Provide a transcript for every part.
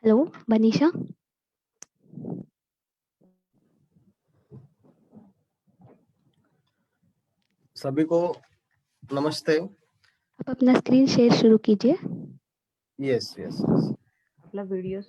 Hello बनीशा। सभी को नमस्ते। आप अपना स्क्रीन शेयर शुरू कीजिए। यस यस यस अपना वीडियो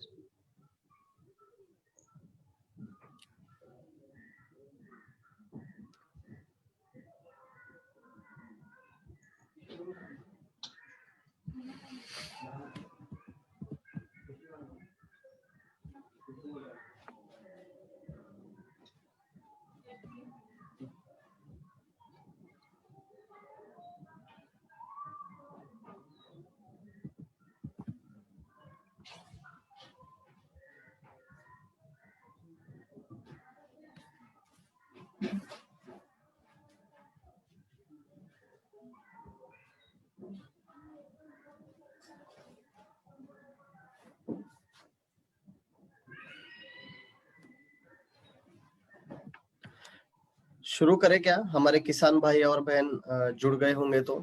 शुरू करें क्या? हमारे किसान भाई और बहन जुड़ गए होंगे तो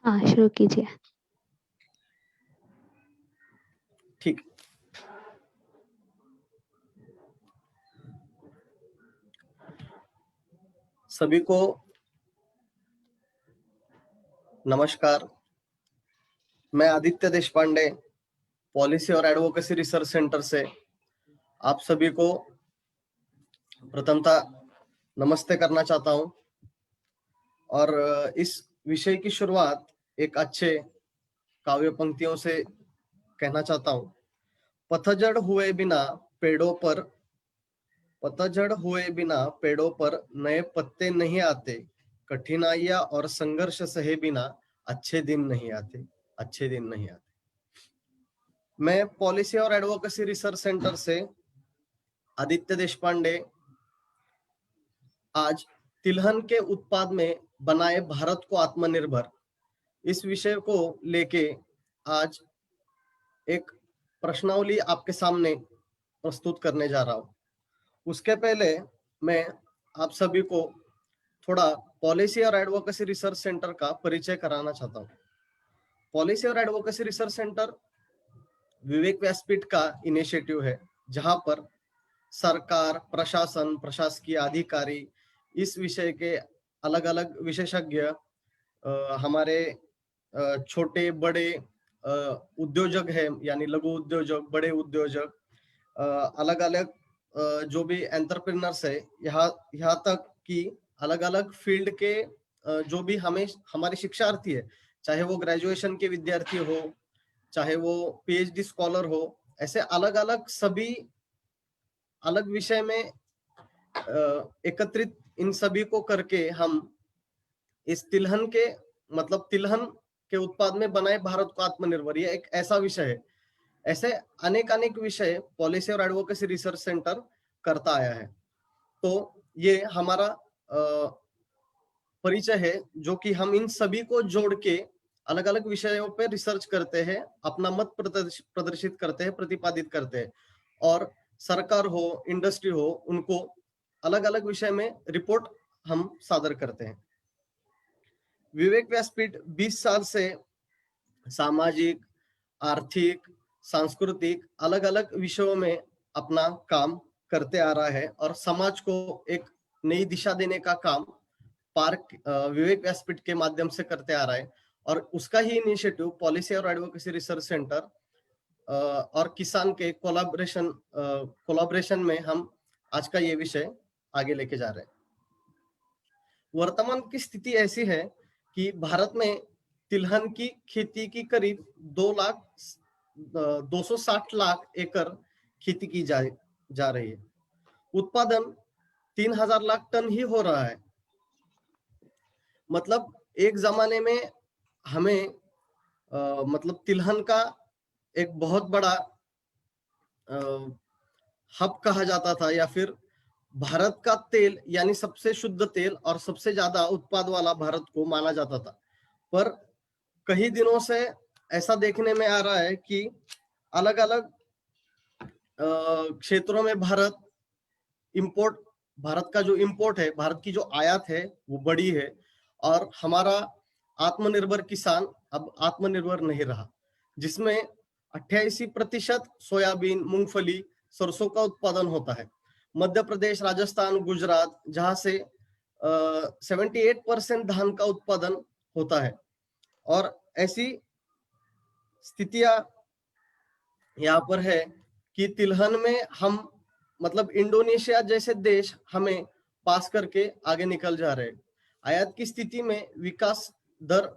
हाँ, शुरू कीजिए। ठीक। सभी को नमस्कार। मैं आदित्य देशपांडे, पॉलिसी और एडवोकेसी रिसर्च सेंटर से आप सभी को प्रथमतः नमस्ते करना चाहता हूं और इस विषय की शुरुआत एक अच्छे काव्य पंक्तियों से कहना चाहता हूं। पतझड़ हुए बिना पेड़ों पर नए पत्ते नहीं आते, कठिनाइयां और संघर्ष सहे बिना अच्छे दिन नहीं आते। मैं पॉलिसी और एडवोकेसी रिसर्च सेंटर से आदित्य देशपांडे आज तिलहन के उत्पाद में बनाए भारत को आत्मनिर्भर, इस विषय को लेके आज एक प्रश्नावली आपके सामने प्रस्तुत करने जा रहा हूं। उसके पहले मैं आप सभी को थोड़ा पॉलिसी और एडवोकेसी रिसर्च सेंटर का परिचय कराना चाहता हूं। पॉलिसी और एडवोकेसी रिसर्च सेंटर विवेक व्यासपीठ का इनिशिएटिव है, जहां पर सरकार, प्रशासन, प्रशासकीय अधिकारी, इस विषय के अलग अलग विशेषज्ञ, हमारे छोटे बड़े उद्योजक हैं, यानी लघु उद्योजक, बड़े उद्योजक, अलग अलग जो भी एंटरप्रेन्योर्स है, यहाँ तक कि अलग अलग फील्ड के जो भी हमारे शिक्षार्थी है, चाहे वो ग्रेजुएशन के विद्यार्थी हो, चाहे वो पीएचडी स्कॉलर हो, ऐसे अलग अलग सभी अलग विषय में एकत्रित इन सभी को करके हम इस तिलहन के उत्पाद में बनाए भारत को आत्मनिर्भर, ये एक ऐसा विषय है। ऐसे अनेक विषय पॉलिसी और एडवोकेसी रिसर्च सेंटर करता आया है। तो ये हमारा परिचय है, जो कि हम इन सभी को जोड़ के अलग अलग विषयों पे रिसर्च करते हैं, अपना मत प्रदर्शित करते हैं, प्रतिपादित करते हैं, और सरकार हो, इंडस्ट्री हो, उनको अलग अलग विषय में रिपोर्ट हम सादर करते हैं। विवेक व्यासपीठ 20 साल से सामाजिक, आर्थिक, सांस्कृतिक अलग अलग विषयों में अपना काम करते आ रहा है और समाज को एक नई दिशा देने का काम पार्क विवेक व्यासपीठ के माध्यम से करते आ रहा है, और उसका ही इनिशिएटिव पॉलिसी और एडवोकेसी रिसर्च सेंटर और किसान के कोलैबोरेशन में हम आज का ये विषय आगे लेके जा रहे हैं। वर्तमान की स्थिति ऐसी है कि भारत में तिलहन की खेती की करीब 260 लाख एकड़ खेती की जा रही है। उत्पादन 3000 लाख टन ही हो रहा है। मतलब एक जमाने में हमें मतलब तिलहन का एक बहुत बड़ा हब कहा जाता था, या फिर भारत का तेल यानी सबसे शुद्ध तेल और सबसे ज्यादा उत्पाद वाला भारत को माना जाता था। पर कई दिनों से ऐसा देखने में आ रहा है कि अलग अलग क्षेत्रों में भारत का जो इंपोर्ट है, भारत की जो आयात है वो बड़ी है, और हमारा आत्मनिर्भर किसान अब आत्मनिर्भर नहीं रहा, जिसमें 88% सोयाबीन, मूंगफली, सरसों का उत्पादन होता है। मध्य प्रदेश, राजस्थान, गुजरात, जहां से 78% धान का उत्पादन होता है। और ऐसी स्थितियां यहाँ पर है कि तिलहन में हम मतलब इंडोनेशिया जैसे देश हमें पास करके आगे निकल जा रहे हैं। आयात की स्थिति में विकास दर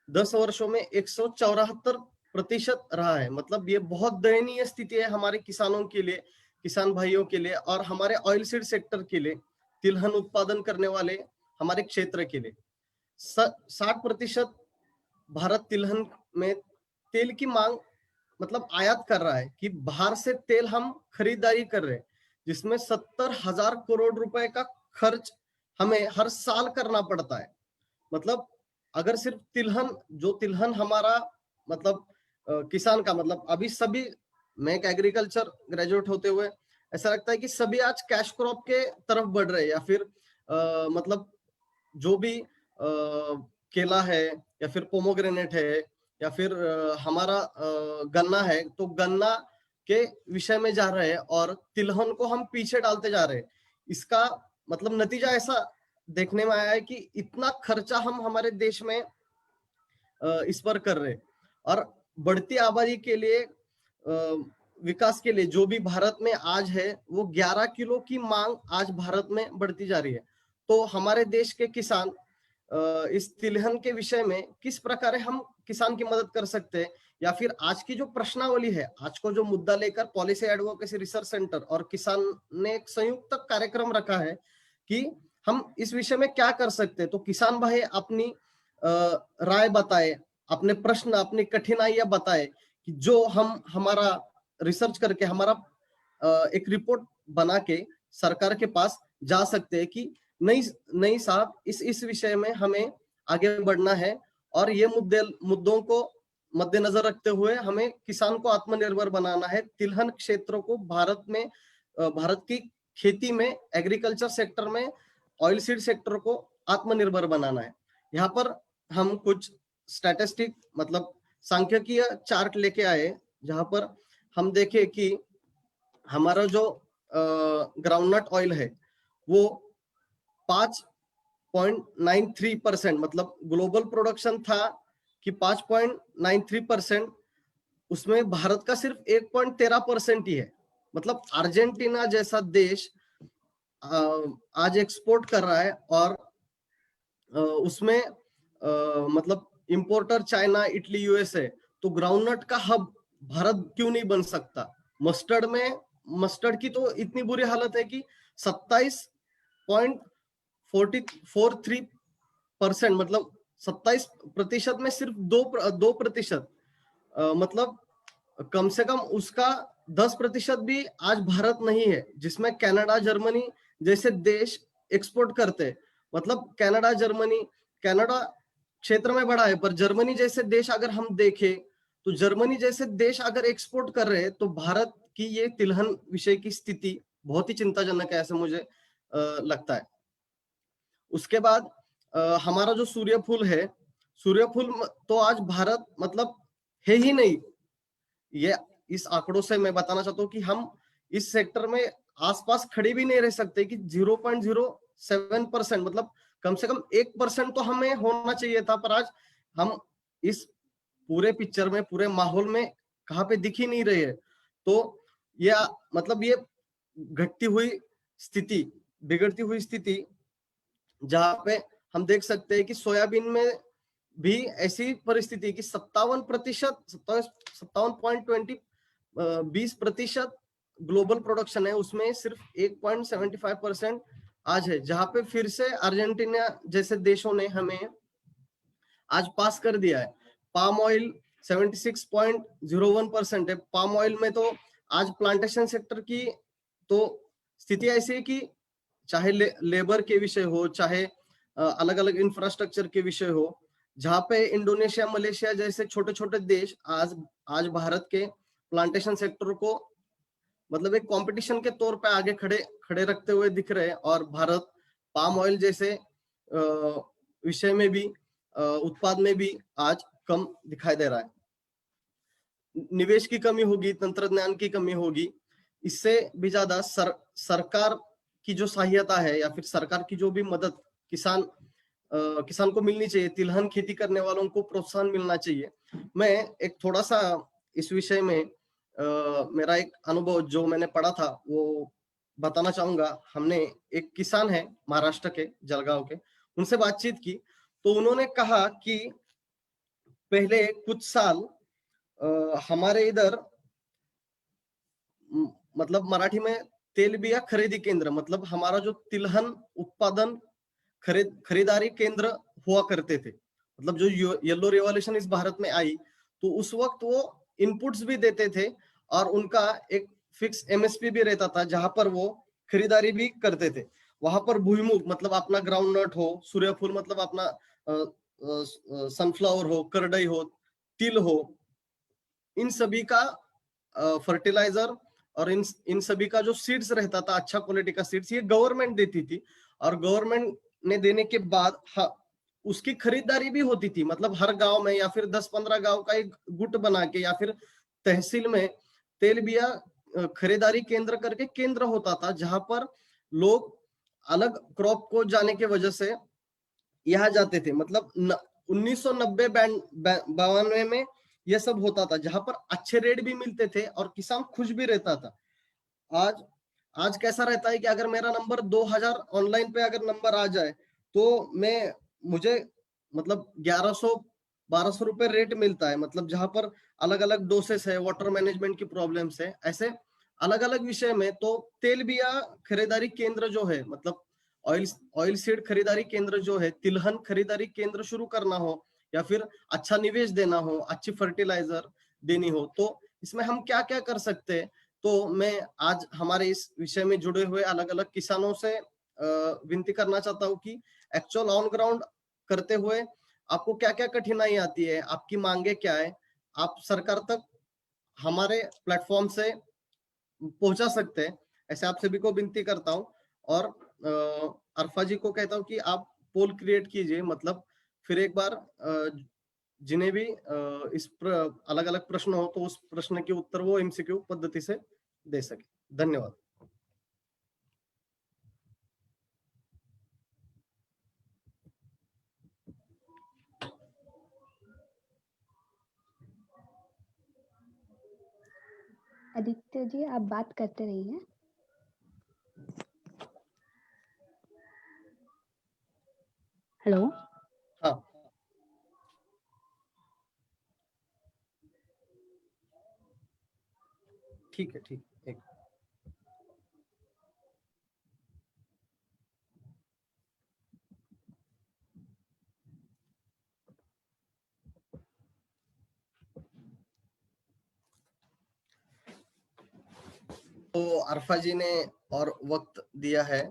10 वर्षों में 174% रहा है। मतलब ये बहुत दयनीय स्थिति है हमारे किसानों के लिए, किसान भाइयों के लिए, और हमारे ऑयल सीड सेक्टर के लिए, तिलहन उत्पादन करने वाले हमारे क्षेत्र के लिए। 60% भारत तिलहन में तेल की मांग मतलब आयात कर रहा है, कि बाहर से तेल हम खरीदारी कर रहे हैं, जिसमें 70,000 करोड़ रुपए का खर्च हमें हर साल करना पड़ता है। मतलब अगर सिर्फ तिलहन हमारा मतलब किसान का मतलब अभी सभी, मैं एक एग्रीकल्चर ग्रेजुएट होते हुए ऐसा लगता है कि सभी आज कैश क्रॉप के तरफ बढ़ रहे हैं, या फिर मतलब जो भी केला है, या फिर पोमोग्रेनेट है, या फिर हमारा गन्ना है, तो गन्ना के विषय में जा रहे हैं और तिलहन को हम पीछे डालते जा रहे हैं। इसका मतलब नतीजा ऐसा देखने में आया है कि इतना खर्चा हम हमारे देश में इस पर कर रहे हैं, और बढ़ती आबादी के लिए विकास के लिए जो भी भारत में आज है वो 11 किलो की मांग आज भारत में बढ़ती जा रही है। तो हमारे देश के किसान इस तिलहन के विषय में किस प्रकार हम किसान की मदद कर सकते हैं, या फिर आज की जो प्रश्नावली है, आज को जो मुद्दा लेकर पॉलिसी एडवोकेसी रिसर्च सेंटर और किसान ने एक संयुक्त कार्यक्रम रखा है कि हम इस विषय में क्या कर सकते हैं। तो किसान भाई अपनी राय बताए, अपने प्रश्न, अपनी कठिनाइयां बताए, कि जो हम हमारा रिसर्च करके हमारा एक रिपोर्ट बना के सरकार के पास जा सकते हैं कि नहीं साहब, इस विषय में हमें आगे बढ़ना है, और ये मुद्दों को मद्देनजर रखते हुए हमें किसान को आत्मनिर्भर बनाना है। तिलहन क्षेत्र को भारत की खेती में, एग्रीकल्चर सेक्टर में, ऑयल सीड सेक्टर को आत्मनिर्भर बनाना है। यहाँ पर हम कुछ स्टैटिस्टिक मतलब सांख्यिकीय चार्ट लेके आए, जहां पर हम देखे कि हमारा जो ग्राउंडनट ऑयल है वो 5.93%, मतलब ग्लोबल प्रोडक्शन था कि 5.93%, उसमें भारत का सिर्फ 1.13% ही है। मतलब अर्जेंटीना जैसा देश आज एक्सपोर्ट कर रहा है, और उसमें मतलब इंपोर्टर चाइना, इटली, यूएसए, तो ग्राउंडनट का हब भारत क्यों नहीं बन सकता। मस्टर्ड की तो इतनी बुरी हालत है कि 27.43%, मतलब 27% में सिर्फ 2%, मतलब कम से कम उसका 10% भी आज भारत नहीं है, जिसमें कनाडा, जर्मनी जैसे देश एक्सपोर्ट करते हैं। मतलब कनाडा क्षेत्र में बड़ा है, पर जर्मनी जैसे देश अगर हम देखें, तो जर्मनी जैसे देश अगर एक्सपोर्ट कर रहे हैं, तो भारत की ये तिलहन विषय की स्थिति बहुत ही चिंताजनक है, ऐसे मुझे लगता है। उसके बाद हमारा जो सूर्यफूल है, सूर्यफूल तो आज भारत मतलब है ही नहीं। ये इस आंकड़ों से मैं बताना चाहता हूँ कि हम इस सेक्टर में आसपास खड़े भी नहीं रह सकते, कि 0.07%, मतलब कम से कम 1% तो हमें होना चाहिए था, पर आज हम इस पूरे पिक्चर में, पूरे माहौल में कहाँ पे दिख ही नहीं रहे हैं। तो या मतलब ये घटती हुई स्थिति, बिगड़ती हुई स्थिति, जहाँ पे हम देख सकते हैं कि सोयाबीन में भी ऐसी परिस्थिति कि 57%, 20% ग्लोबल प्रोडक्शन है, उसमें सिर्फ 1.75% आज है, जहां पे फिर से अर्जेंटीना जैसे देशों ने हमें आज पास कर दिया है। पाम ऑयल 76.01% है। पाम ऑयल में तो आज प्लांटेशन सेक्टर की तो स्थिति ऐसी है कि चाहे लेबर के विषय हो, चाहे अलग अलग इंफ्रास्ट्रक्चर के विषय हो, जहाँ पे इंडोनेशिया, मलेशिया जैसे छोटे छोटे देश आज आज भारत के प्लांटेशन सेक्टर को मतलब एक कंपटीशन के तौर पे आगे खड़े खड़े रखते हुए दिख रहे हैं। और भारत पाम ऑयल जैसे विषय में भी, उत्पाद में भी आज कम दिखाई दे रहा है। निवेश की कमी होगी, तंत्रज्ञान की कमी होगी, इससे भी ज्यादा सरकार की जो सहायता है या फिर सरकार की जो भी मदद किसान को मिलनी चाहिए, तिलहन खेती करने वालों को प्रोत्साहन मिलना चाहिए। मैं एक थोड़ा सा इस विषय में मेरा एक अनुभव जो मैंने पढ़ा था वो बताना चाहूंगा। हमने एक किसान है महाराष्ट्र के, जलगांव के, उनसे बातचीत की तो उन्होंने कहा कि पहले कुछ साल हमारे इधर मतलब मराठी में तेल बिया खरीदी केंद्र, मतलब हमारा जो तिलहन उत्पादन खरीदारी केंद्र हुआ करते थे, मतलब जो येलो रिवॉल्यूशन इस भारत में आई तो उस वक्त वो इनपुट्स भी देते थे और उनका एक फिक्स एमएसपी भी रहता था, जहां पर वो खरीदारी भी करते थे। वहां पर भुईमुग मतलब अपना ग्राउंडनट हो, सूर्यफूल मतलब अपना सनफ्लावर हो, करडई हो, तिल हो, इन सभी का फर्टिलाइजर और इन सभी का जो सीड्स रहता था, अच्छा क्वालिटी का सीड्स, ये गवर्नमेंट देती थी। और गवर्नमेंट ने देने के बाद उसकी खरीदारी भी होती थी, मतलब हर गांव में या फिर 10-15 गांव का एक गुट बना के या फिर तहसील में तेल बिया खरीदारी केंद्र करके केंद्र होता था, जहां पर लोग अलग क्रॉप को जाने के वजह से यहाँ जाते थे। मतलब 1990-92 में यह सब होता था, जहां पर अच्छे रेट भी मिलते थे और किसान खुश भी रहता था। आज आज कैसा रहता है कि अगर मेरा नंबर 2000 ऑनलाइन पे अगर नंबर आ जाए तो मुझे मतलब 1100-1200 रुपए रेट मिलता है, मतलब जहां पर अलग अलग डोसेस है, वाटर मैनेजमेंट की प्रॉब्लम्स है, ऐसे अलग अलग विषय में। तो तेल बिया खरीदारी केंद्र जो है, मतलब ऑयल सीड खरीदारी केंद्र जो है, तिलहन खरीदारी केंद्र शुरू करना हो या फिर अच्छा निवेश देना हो, अच्छी फर्टिलाइजर देनी हो, तो इसमें हम क्या क्या कर सकते हैं। तो मैं आज हमारे इस विषय में जुड़े हुए अलग अलग किसानों से विनती करना चाहता हूँ कि एक्चुअल ऑन ग्राउंड करते हुए आपको क्या क्या कठिनाई आती है, आपकी मांगे क्या है, आप सरकार तक हमारे प्लेटफॉर्म से पहुंचा सकते हैं। ऐसे आप सभी को विनती करता हूँ। और अरफा जी को कहता हूँ कि आप पोल क्रिएट कीजिए, मतलब फिर एक बार जिन्हें भी इस अलग अलग प्रश्न हो तो उस प्रश्न के उत्तर वो एमसीक्यू पद्धति से दे सके। धन्यवाद। आदित्य जी, आप बात करते रहिए। हेलो। हाँ, ठीक है, ठीक है। तो अरफा जी ने और वक्त दिया है।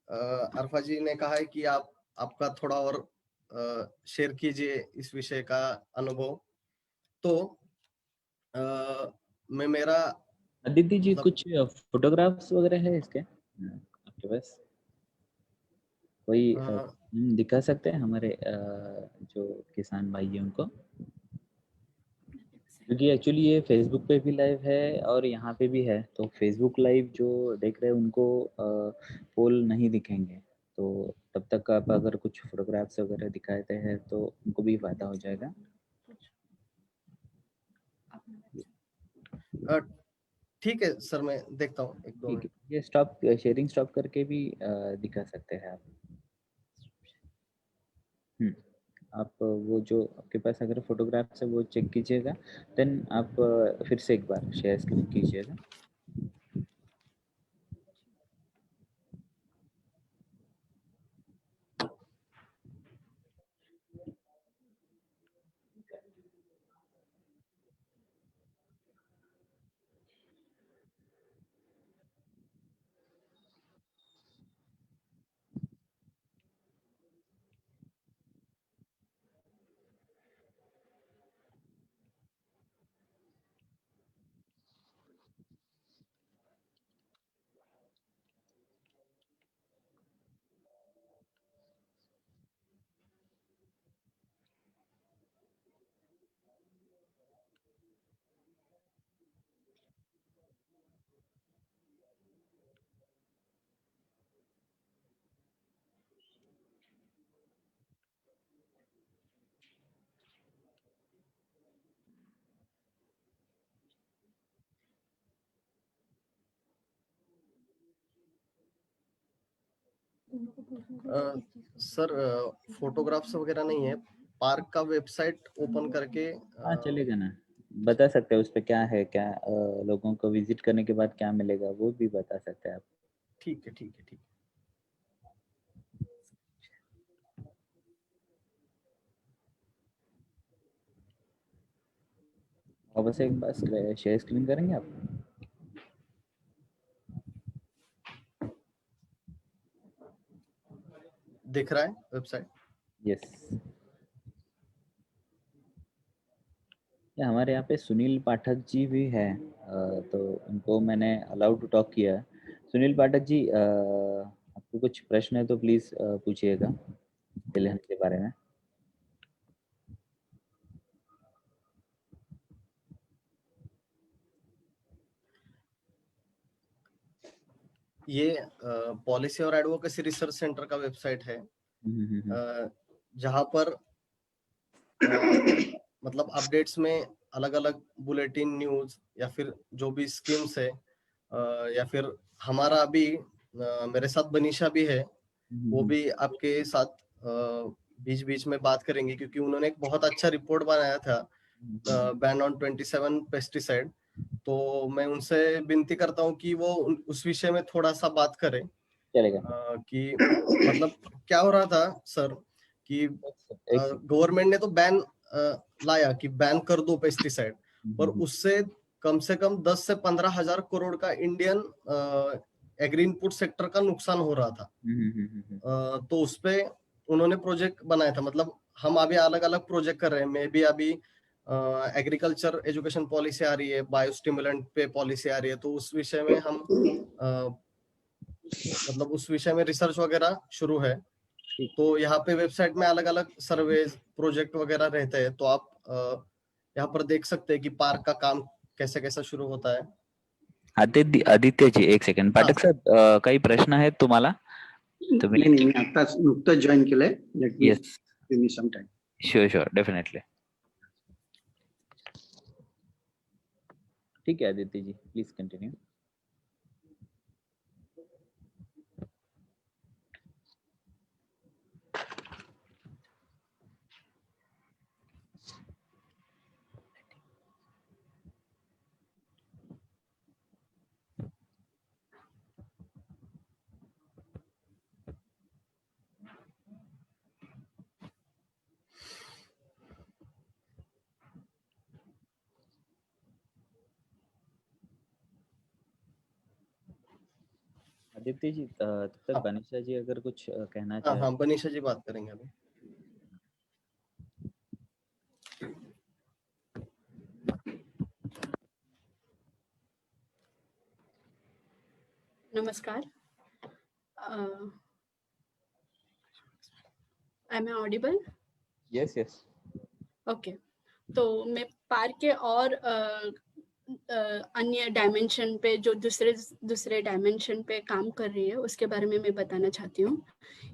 अरफा जी ने कहा है कि आपका थोड़ा और शेयर कीजिए इस विषय का अनुभव। तो मैं मेरा अदिति जी, मतलब कुछ फोटोग्राफ्स वगैरह है इसके आपके पास? कोई दिखा सकते हैं हमारे जो किसान भाई हैं उनको? क्योंकि एक्चुअली ये फेसबुक पे भी लाइव है और यहाँ पे भी है, तो फेसबुक लाइव जो देख रहे हैं उनको पोल नहीं दिखेंगे, तो तब तक आप अगर कुछ फोटोग्राफ्स वगैरह दिखाते हैं तो उनको भी फायदा हो जाएगा। ठीक है सर, मैं देखता हूँ 1-2 ठीक है, मिनट। ये स्टॉप शेयरिंग स्टॉप करके भी दिखा सकते हैं आप। आप वो जो आपके पास अगर फोटोग्राफ्स है वो चेक कीजिएगा, देन आप फिर से एक बार शेयर स्क्रीन कीजिएगा। सर फोटोग्राफ्स वगैरह नहीं है, पार्क का वेबसाइट ओपन करके हाँ चलेगा ना, बता सकते हैं उस पे क्या है, क्या लोगों को विजिट करने के बाद क्या मिलेगा वो भी बता सकते हैं आप। ठीक है ठीक है ठीक है। और बस एक बार शेयर स्क्रीन करेंगे आप। दिख रहा है वेबसाइट? यस, हमारे यहाँ पे सुनील पाठक जी भी है, तो उनको मैंने अलाउ टू टॉक किया है। सुनील पाठक जी, आपको कुछ प्रश्न है तो प्लीज पूछिएगा टेलीहन के बारे में। ये पॉलिसी और एडवोकेसी रिसर्च सेंटर का वेबसाइट है, जहां पर मतलब अपडेट्स में अलग अलग बुलेटिन न्यूज या फिर जो भी स्कीम्स है, या फिर हमारा अभी मेरे साथ बनीशा भी है, वो भी आपके साथ बीच बीच में बात करेंगे, क्योंकि उन्होंने एक बहुत अच्छा रिपोर्ट बनाया था बैन ऑन 27 पेस्टिसाइड। तो मैं उनसे विनती करता हूँ कि वो उस विषय में थोड़ा सा बात करें, चलेगा। कि मतलब क्या हो रहा था सर, कि एक गवर्नमेंट ने तो बैन लाया कि बैन कर दो पेस्टिसाइड, पर सेकंड। उससे कम 10 से 15 हजार करोड़ का इंडियन एग्री इनपुट सेक्टर का नुकसान हो रहा था। तो उस पे उन्होंने प्रोजेक्ट बनाया था, मतलब हम अभी अलग अलग प्रोजेक्ट कर रहे हैं। मैं भी अभी एग्रीकल्चर एजुकेशन पॉलिसी आ रही है, बायोस्टिमुलेंट पे पॉलिसी आ रही है, तो उस विषय में हम मतलब उस विषय में रिसर्च वगैरह शुरू है। तो यहाँ पे वेबसाइट में अलग अलग सर्वे प्रोजेक्ट वगैरह रहते हैं, तो आप यहाँ पर देख सकते हैं कि पार्क का काम कैसे कैसा शुरू होता है। आदित्य जी एक सेकंड, हाँ पाठक साहेब काही प्रश्न आहेत तुम्हाला? तुम्ही नाही मी आताच नुकतंच जॉईन केलंय. Let me yes, give me some time. Sure sure definitely. ठीक है आदित्य जी, प्लीज कंटिन्यू। आदित्य जी, तब तक हाँ बनीशा जी अगर कुछ कहना हाँ चाहे। हाँ, बनीशा जी बात करेंगे अभी। Namaskar. Am I audible? Yes yes. Okay. तो मैं पार्क के और अन्य डायमेंशन पे जो दूसरे डायमेंशन पे काम कर रही है उसके बारे में मैं बताना चाहती हूँ।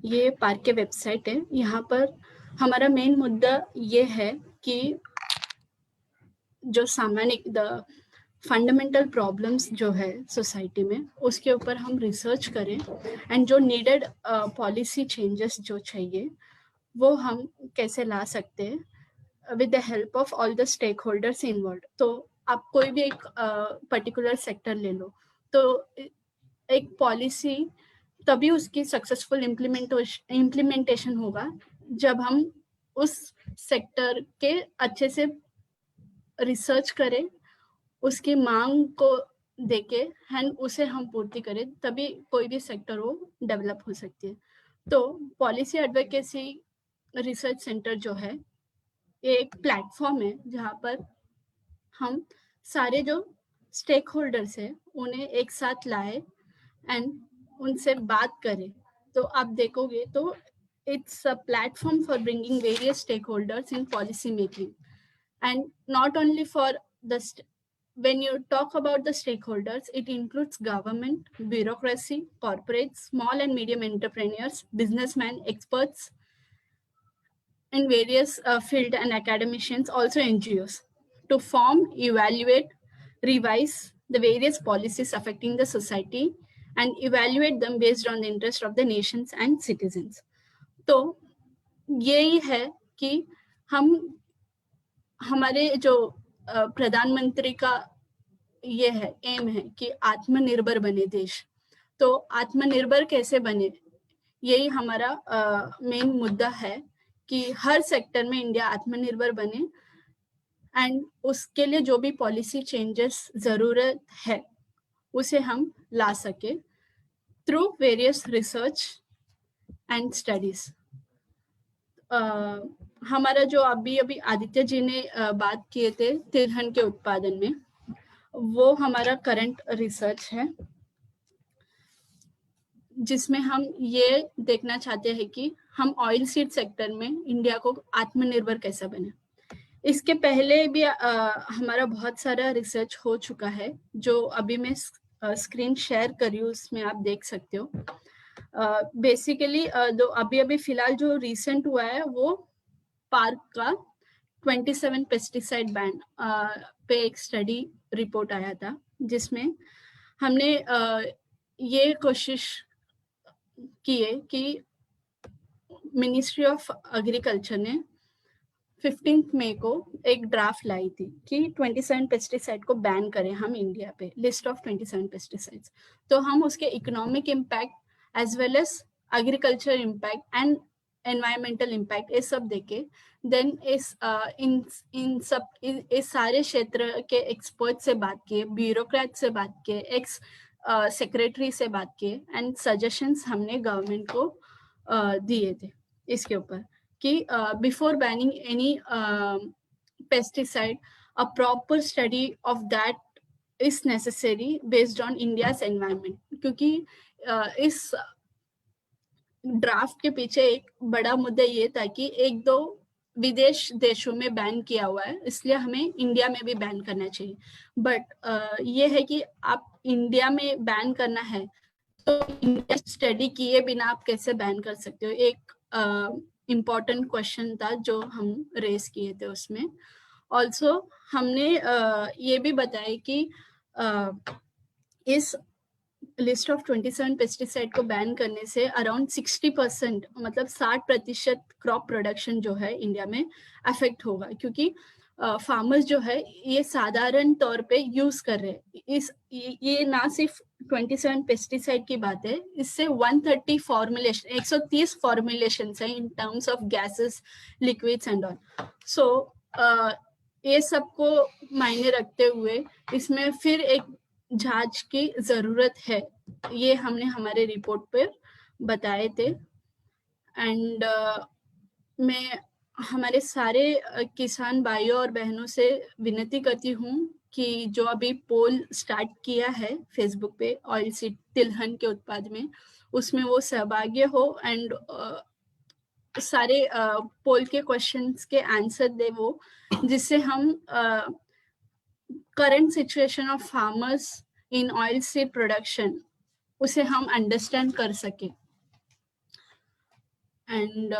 ये पार्क के वेबसाइट है। यहाँ पर हमारा मेन मुद्दा ये है कि जो सामान्य द फंडामेंटल प्रॉब्लम्स जो है सोसाइटी में उसके ऊपर हम रिसर्च करें एंड जो नीडेड पॉलिसी चेंजेस जो चाहिए वो हम कैसे ला सकते हैं with the help of all the stakeholders involve. तो आप कोई भी एक पर्टिकुलर सेक्टर ले लो तो एक पॉलिसी तभी उसकी सक्सेसफुल इम्प्लीमेंटेशन होगा जब हम उस सेक्टर के अच्छे से रिसर्च करें, उसकी मांग को देके एंड उसे हम पूर्ति करें, तभी कोई भी सेक्टर वो डेवलप हो सकती है। तो पॉलिसी एडवोकेसी रिसर्च सेंटर जो है ये एक प्लेटफॉर्म है जहाँ पर हम सारे जो स्टेक होल्डर्स है उन्हें एक साथ लाए एंड उनसे बात करें। तो आप देखोगे तो it's a platform for bringing various stakeholders in policy making and not only for the when you talk about the stakeholders, it includes government, bureaucracy, corporates, small and medium entrepreneurs, businessmen, experts in various field and academicians, also NGOs, to form, evaluate, revise the various policies affecting the society and evaluate them based on the interest of the nations and citizens. तो यही है कि हम हमारे जो प्रधानमंत्री का ये है एम है कि आत्मनिर्भर बने देश। तो आत्मनिर्भर कैसे बने, यही हमारा मेन मुद्दा है कि हर सेक्टर में इंडिया आत्मनिर्भर बने एंड उसके लिए जो भी पॉलिसी चेंजेस जरूरत है उसे हम ला सके through various research and studies. हमारा जो अभी आदित्य जी ने बात किए थे तिलहन के उत्पादन में, वो हमारा करंट रिसर्च है जिसमें हम ये देखना चाहते हैं कि हम ऑयल सीड सेक्टर में इंडिया को आत्मनिर्भर कैसे बने। इसके पहले भी हमारा बहुत सारा रिसर्च हो चुका है जो अभी मैं स्क्रीन शेयर करी हूँ, उसमें आप देख सकते हो। बेसिकली अभी फिलहाल जो रिसेंट हुआ है वो पार्क का 27 पेस्टिसाइड बैन पे एक स्टडी रिपोर्ट आया था जिसमें हमने ये कोशिश की है कि मिनिस्ट्री ऑफ एग्रीकल्चर ने 15 मई को एक ड्राफ्ट लाई थी कि 27 पेस्टिसाइड को बैन करें हम इंडिया पे, लिस्ट ऑफ 27 पेस्टिसाइड्स। तो हम उसके economic impact as well as agriculture impact and environmental impact ये सब देखे देन इस सारे क्षेत्र के एक्सपर्ट से बात किए, ब्यूरोक्रेट से बात किए, एक्स सेक्रेटरी से बात किए एंड सजेशंस हमने गवर्नमेंट को दिए थे इसके ऊपर कि before banning any pesticide a proper study of that is necessary based on India's environment। क्योंकि इस ड्राफ्ट के पीछे एक बड़ा मुद्दा ये था कि एक दो विदेश देशों में बैन किया हुआ है इसलिए हमें इंडिया में भी बैन करना चाहिए। बट ये है कि आप इंडिया में बैन करना है तो इंडिया स्टडी किए बिना आप कैसे बैन कर सकते हो, एक इम्पॉर्टेंट क्वेश्चन था जो हम रेस किए थे उसमें। ऑल्सो हमने ये भी बताया कि इस लिस्ट ऑफ 27 पेस्टिसाइड को बैन करने से अराउंड 60% मतलब 60% क्रॉप प्रोडक्शन जो है इंडिया में अफेक्ट होगा, क्योंकि फार्मर्स जो है ये साधारण तौर पे यूज कर रहे हैं ये ना सिर्फ 27 पेस्टिसाइड की बात है, इससे 130 फॉर्मुलेशन 130 फॉर्मुलेशंस है in terms of gases, liquids and all. So ये सबको मायने रखते हुए इसमें फिर एक जांच की जरूरत है, ये हमने हमारे रिपोर्ट पर बताए थे। एंड मैं हमारे सारे किसान भाइयों और बहनों से विनती करती हूँ कि जो अभी पोल स्टार्ट किया है फेसबुक पे ऑयल सीड तिलहन के उत्पाद में, उसमें वो सहभागी हो एंड सारे पोल के क्वेश्चंस के आंसर दे वो, जिससे हम current situation of farmers in oil seed production उसे हम अंडरस्टैंड कर सके। एंड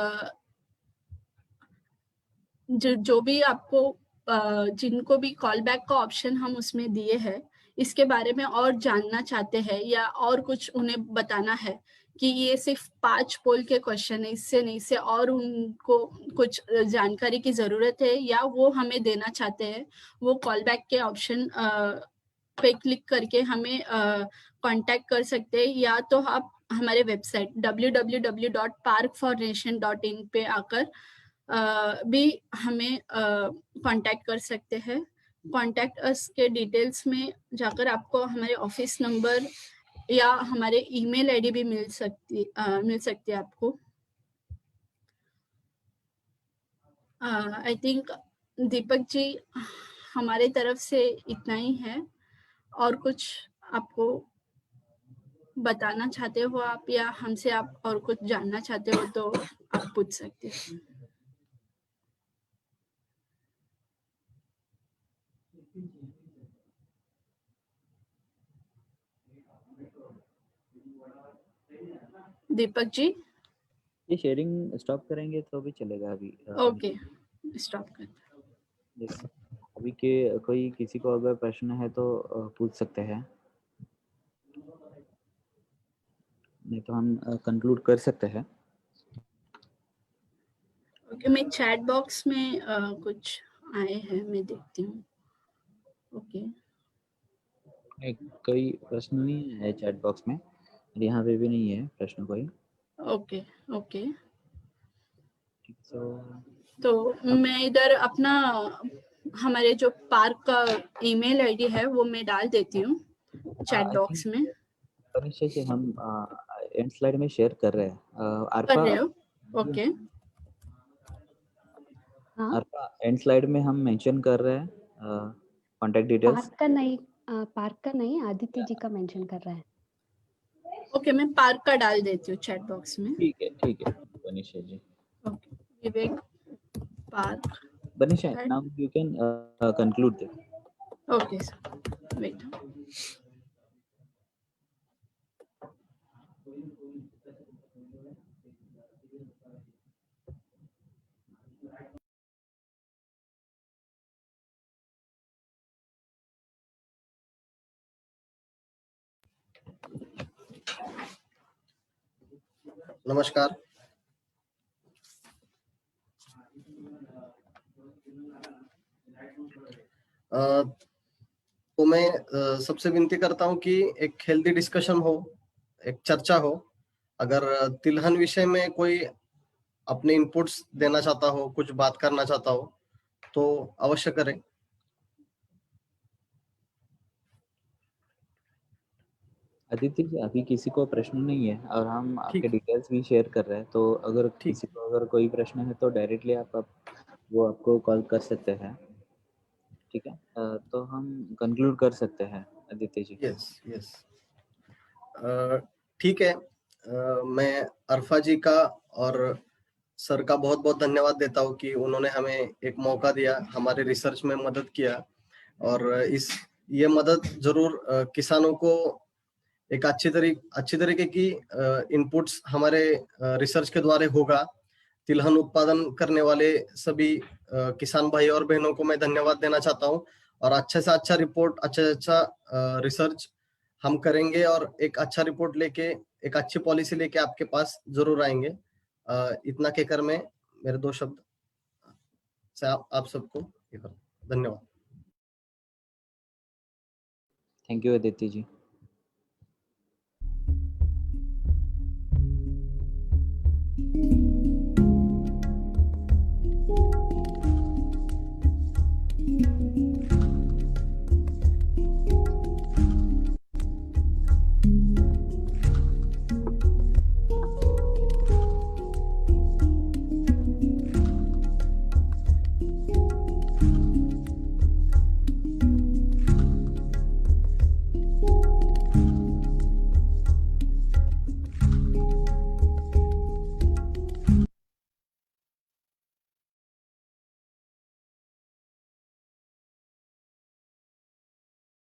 जो भी आपको जिनको भी कॉल बैक का ऑप्शन हम उसमें दिए हैं, इसके बारे में और जानना चाहते हैं या और कुछ उन्हें बताना है कि ये सिर्फ 5 पोल के क्वेश्चन है, इससे नहीं, इससे और उनको कुछ जानकारी की जरूरत है या वो हमें देना चाहते हैं, वो कॉल बैक के ऑप्शन पे क्लिक करके हमें कांटेक्ट कर सकते हैं, या तो आप हमारे वेबसाइट www.parkfornation.in पे आकर भी हमें कांटेक्ट कर सकते हैं। कांटेक्ट अस के डिटेल्स में जाकर आपको हमारे ऑफिस नंबर या हमारे ईमेल आईडी भी मिल सकती है आपको। आई थिंक दीपक जी हमारे तरफ से इतना ही है, और कुछ आपको बताना चाहते हो आप या हमसे आप और कुछ जानना चाहते हो तो आप पूछ सकते हैं। दीपक जी ये शेयरिंग स्टॉप करेंगे तो भी चलेगा अभी। ओके स्टॉप कर। Yes. अभी के कोई किसी को अगर प्रश्न है तो पूछ सकते हैं, नहीं तो हम कंक्लूड कर सकते हैं। ओके मैं चैट बॉक्स में कुछ आए हैं, मैं देखती हूँ। ओके कोई प्रश्न नहीं है चैट बॉक्स में, यहाँ पे भी नहीं है प्रश्न कोई। ओके ओके तो मैं इधर अपना हमारे जो पार्क का ईमेल आईडी है वो मैं डाल देती हूँ चैट बॉक्स में। निश्चय से हम एंड स्लाइड में शेयर कर रहे हैं। कर रहे हो? ओके हाँ एंड स्लाइड में हम मेंशन कर रहे हैं कांटेक्ट डिटेल्स। पार्क का नहीं आदित्य जी का मेंशन कर रहा है। ओके मैं पार्क का डाल देती हूँ चैट बॉक्स में। ठीक है Banisha ji. Okay Vivek park Banisha now you can conclude this. Okay sir wait. नमस्कार। तो मैं सबसे विनती करता हूं कि एक हेल्दी डिस्कशन हो, एक चर्चा हो। अगर तिलहन विषय में कोई अपने इनपुट्स देना चाहता हो, कुछ बात करना चाहता हो तो अवश्य करें। आदित्य जी अभी किसी को प्रश्न नहीं है और हम आपके डिटेल्स भी शेयर कर रहे हैं, तो अगर किसी को अगर कोई प्रश्न है तो डायरेक्टली आप वो आपको कॉल कर सकते हैं। ठीक है तो हम कंक्लूड कर सकते हैं आदित्य जी। यस ठीक है। मैं अरफा जी का और सर का बहुत बहुत धन्यवाद देता हूँ कि उन्होंने हमें एक मौका दिया, हमारे रिसर्च में मदद किया, और ये मदद जरूर किसानों को एक अच्छी तरीके की इनपुट्स हमारे रिसर्च के द्वारा होगा। तिलहन उत्पादन करने वाले सभी किसान भाई और बहनों को मैं धन्यवाद देना चाहता हूँ, और अच्छे से अच्छा रिपोर्ट, अच्छा रिसर्च हम करेंगे और एक अच्छा रिपोर्ट लेके, एक अच्छी पॉलिसी लेके आपके पास जरूर आएंगे। इतना कहकर मैं मेरे 2 शब्द से आप सबको धन्यवाद। Thank you Aditya ji.